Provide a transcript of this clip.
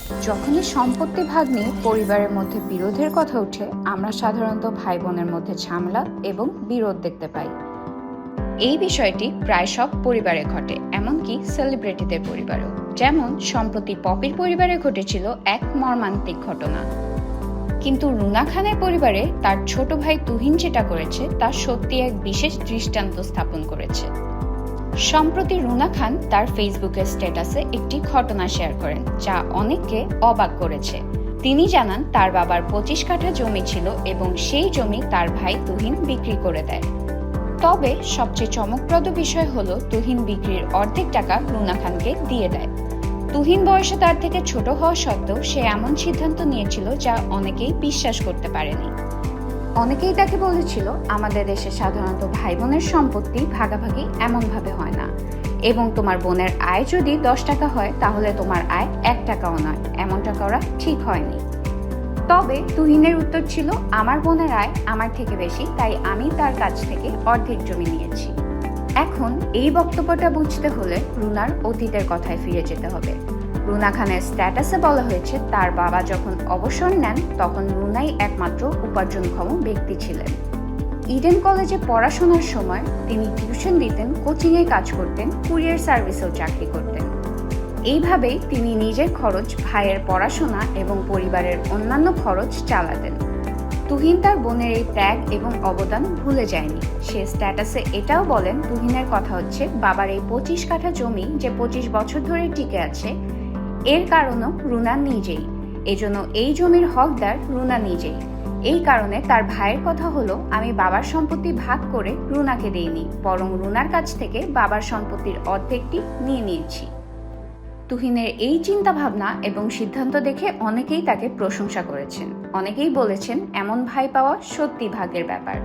যখনই সম্পত্তি ভাগ নিয়ে পরিবারের মধ্যে বিরোধের কথা ওঠে, আমরা সাধারণত ভাই বোনের মধ্যে ঝামেলা এবং বিরোধ দেখতে পাই। এই বিষয়টি প্রায় সব পরিবারে ঘটে, এমনকি সেলিব্রিটিদের পরিবারেও। যেমন সম্প্রতি পপির পরিবারে ঘটেছিল এক মর্মান্তিক ঘটনা। কিন্তু রুনা খানের পরিবারে তার ছোট ভাই তুহিন যেটা করেছে তা সত্যি এক বিশেষ দৃষ্টান্ত স্থাপন করেছে। সম্প্রতি রুনা খান তার ফেসবুকের স্ট্যাটাসে একটি ঘটনা শেয়ার করেন যা অনেককে অবাক করেছে। তিনি জানান তার বাবার 25 কাঠা জমি ছিল এবং সেই জমি তার ভাই তুহিন বিক্রি করে দেয়। তবে সবচেয়ে চমকপ্রদ বিষয় হলো তুহিন বিক্রির অর্ধেক টাকা রুনা খানকে দিয়ে দেয়। তুহিন বয়সে তার থেকে ছোট হওয়া সত্ত্বেও সে এমন সিদ্ধান্ত নিয়েছিল যা অনেকেই বিশ্বাস করতে পারেনি। অনেকেই তাকে বলেছিল, আমাদের দেশে সাধারণত ভাই বোনের সম্পত্তি ভাগাভাগি এমনভাবে হয় না, এবং তোমার বোনের আয় যদি 10 টাকা হয় তাহলে তোমার আয় 1 টাকাও নয়, এমনটা করা ঠিক হয়নি। তবে তুহিনের উত্তর ছিল, আমার বোনের আয় আমার থেকে বেশি, তাই আমি তার কাছ থেকে অর্ধেক জমি নিয়েছি। এখন এই বক্তব্যটা বুঝতে হলে রুনার অতীতের কথায় ফিরে যেতে হবে। রুনা খানের স্ট্যাটাসে বলা হয়েছে তার বাবা যখন অবসর নেন তখন রুনাই একমাত্র উপার্জনক্ষম ব্যক্তি ছিলেন। ইডেন কলেজে পড়াশোনার সময় তিনি টিউশন দিতেন, কোচিংয়ে কাজ করতেন, কুরিয়ার সার্ভিসেও চাকরি করতেন। এইভাবেই তিনি নিজের খরচ, ভাইয়ের পড়াশোনা এবং পরিবারের অন্যান্য খরচ চালাতেন। তুহিন তার বোনের এই ত্যাগ এবং অবদান ভুলে যায়নি। সে স্ট্যাটাসে এটাও বলেন, তুহিনের কথা হচ্ছে বাবার এই 25 কাঠা জমি যে 25 বছর ধরে টিকে আছে, এর কারণও রুনা নিজেই। এজন্য এই জমির হকদার রুনা নিজেই। এই কারণে তার ভাইয়ের কথা হলো, আমি বাবার সম্পত্তি ভাগ করে রুনাকে দেইনি, বরং রুনার কাছ থেকে বাবার সম্পত্তির অর্ধেকটি নিয়ে নিয়েছি। তুহিনের এই চিন্তা ভাবনা এবং সিদ্ধান্ত দেখে অনেকেই তাকে প্রশংসা করেছেন। অনেকেই বলেছেন, এমন ভাই পাওয়া সত্যি ভাগ্যের ব্যাপার।